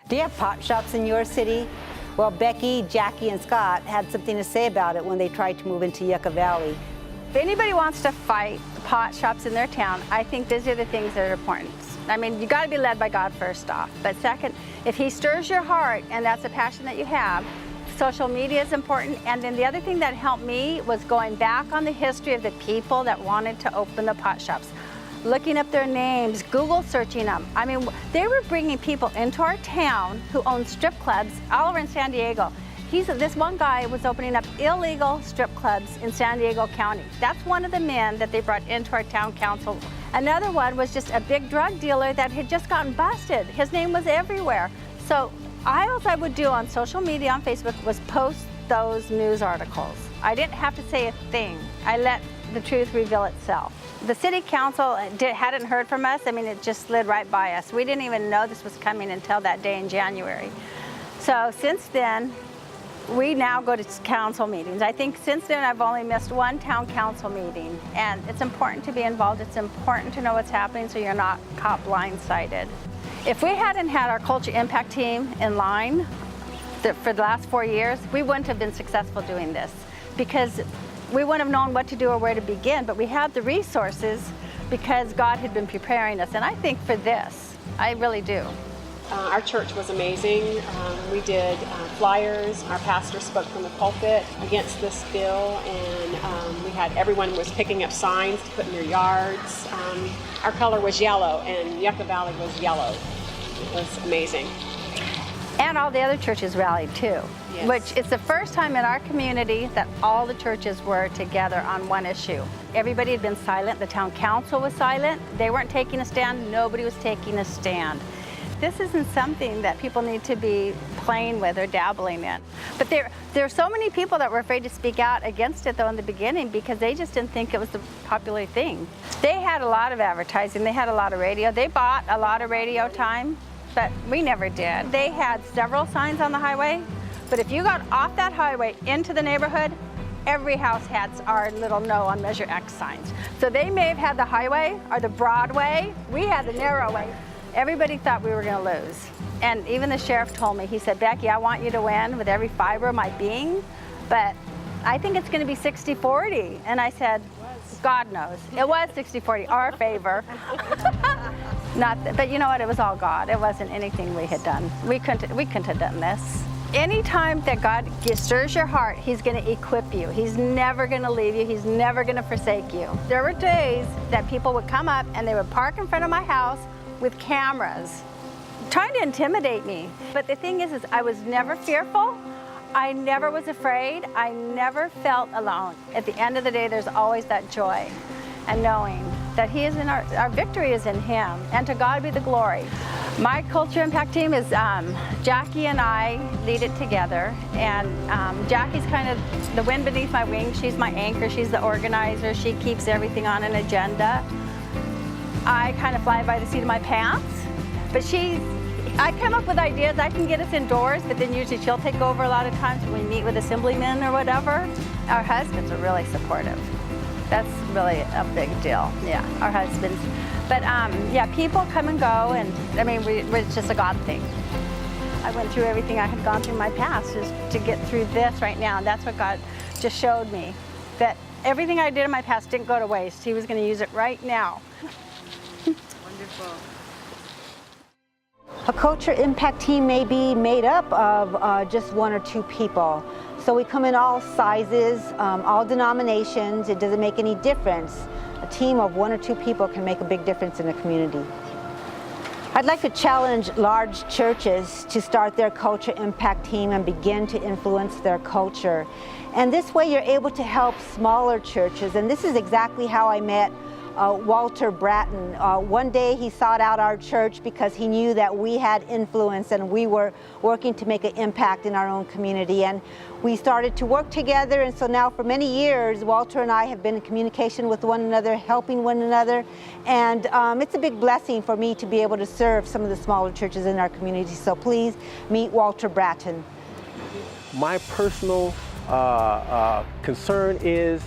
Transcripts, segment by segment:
Do you have pot shops in your city? Well, Becky, Jackie, and Scott had something to say about it when they tried to move into Yucca Valley. If anybody wants to fight pot shops in their town, I think these are the things that are important. I mean, you got to be led by God first off. But second, if He stirs your heart and that's a passion that you have, social media is important. And then the other thing that helped me was going back on the history of the people that wanted to open the pot shops. Looking up their names, Google searching them. I mean, they were bringing people into our town who owned strip clubs all over in San Diego. This one guy was opening up illegal strip clubs in San Diego County. That's one of the men that they brought into our town council. Another one was just a big drug dealer that had just gotten busted. His name was everywhere. So all I would do on social media, on Facebook, was post those news articles. I didn't have to say a thing. I let the truth reveal itself. The city council hadn't heard from us. I mean, it just slid right by us. We didn't even know this was coming until that day in January. So since then, we now go to council meetings. I think since then I've only missed one town council meeting, and it's important to be involved. It's important to know what's happening so you're not caught blindsided. If we hadn't had our culture impact team in line for the last 4 years, we wouldn't have been successful doing this, because we wouldn't have known what to do or where to begin, but we had the resources because God had been preparing us, and I think for this, I really do. Our church was amazing. We did flyers. Our pastor spoke from the pulpit against this bill, and everyone was picking up signs to put in their yards. Our color was yellow, and Yucca Valley was yellow. It was amazing. And all the other churches rallied too, yes. Which it's the first time in our community that all the churches were together on one issue. Everybody had been silent. The town council was silent. They weren't taking a stand. Nobody was taking a stand. This isn't something that people need to be playing with or dabbling in. But there are so many people that were afraid to speak out against it though in the beginning, because they just didn't think it was the popular thing. They had a lot of advertising. They had a lot of radio. They bought a lot of radio time, but we never did. They had several signs on the highway, but if you got off that highway into the neighborhood, every house had our little no on Measure X signs. So they may have had the highway or the Broadway. We had the narrow way. Everybody thought we were going to lose. And even the sheriff told me, he said, Becky, I want you to win with every fiber of my being, but I think it's going to be 60-40. And I said, God knows. It was 60-40, our favor. But you know what? It was all God. It wasn't anything we had done. We couldn't have done this. Anytime that God stirs your heart, He's going to equip you. He's never going to leave you. He's never going to forsake you. There were days that people would come up and they would park in front of my house with cameras, trying to intimidate me. But the thing is I was never fearful. I never was afraid. I never felt alone. At the end of the day, there's always that joy and knowing that He is in our victory is in Him, and to God be the glory. My culture impact team is Jackie and I lead it together, and Jackie's kind of the wind beneath my wings. She's my anchor. She's the organizer. She keeps everything on an agenda. I kind of fly by the seat of my pants, but I come up with ideas. I can get us indoors, but then usually she'll take over a lot of times when we meet with assemblymen or whatever. Our husbands are really supportive. That's really a big deal. Yeah, our husbands. But yeah, people come and go, and I mean, it's just a God thing. I went through everything I had gone through in my past just to get through this right now, and that's what God just showed me, that everything I did in my past didn't go to waste. He was going to use it right now. Wonderful. A culture impact team may be made up of just 1 or 2 people. So we come in all sizes, all denominations. It doesn't make any difference. A team of 1 or 2 people can make a big difference in the community. I'd like to challenge large churches to start their culture impact team and begin to influence their culture. And this way you're able to help smaller churches. And this is exactly how I met Walter Bratton. One day he sought out our church because he knew that we had influence and we were working to make an impact in our own community. And we started to work together, and so now for many years Walter and I have been in communication with one another, helping one another, and it's a big blessing for me to be able to serve some of the smaller churches in our community. So please meet Walter Bratton. My personal concern is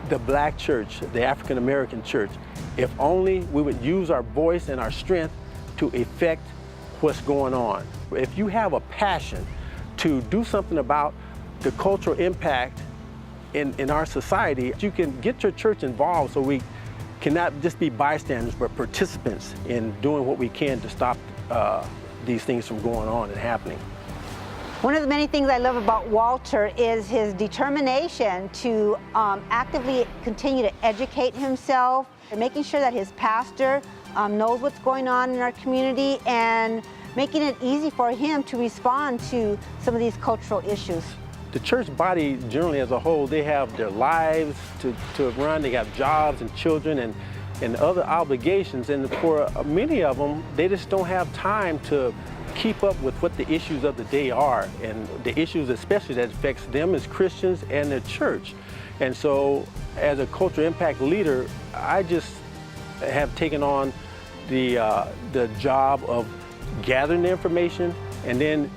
the black church, the African American church. If only we would use our voice and our strength to effect what's going on. If you have a passion to do something about the cultural impact in our society, you can get your church involved so we cannot just be bystanders, but participants in doing what we can to stop these things from going on and happening. One of the many things I love about Walter is his determination to actively continue to educate himself and making sure that his pastor knows what's going on in our community and making it easy for him to respond to some of these cultural issues. The church body generally as a whole, they have their lives to run, they have jobs and children and other obligations, and for many of them, they just don't have time to keep up with what the issues of the day are, and the issues especially that affects them as Christians and the church. And so as a cultural impact leader, I just have taken on the job of gathering the information and then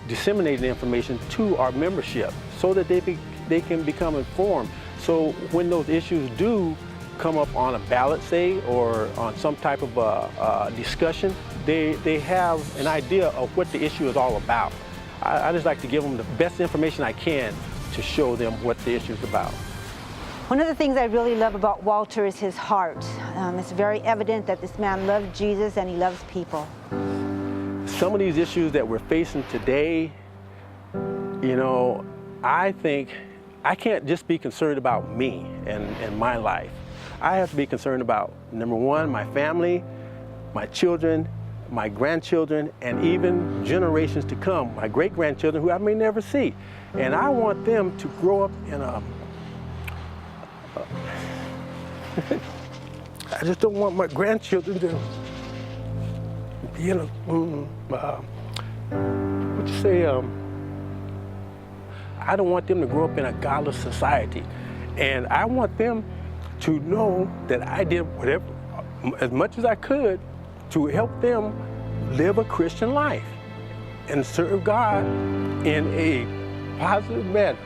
disseminating the information to our membership so that they can become informed. So when those issues do come up on a ballot, say, or on some type of discussion, they have an idea of what the issue is all about. I just like to give them the best information I can to show them what the issue is about. One of the things I really love about Walter is his heart. It's very evident that this man loves Jesus and he loves people. Some of these issues that we're facing today, you know, I think I can't just be concerned about me and my life. I have to be concerned about, number one, my family, my children, my grandchildren, and even generations to come, my great-grandchildren who I may never see. And I want them to grow up in I just don't want my grandchildren to be in I don't want them to grow up in a godless society. And I want them to know that I did whatever, as much as I could, to help them live a Christian life and serve God in a positive manner.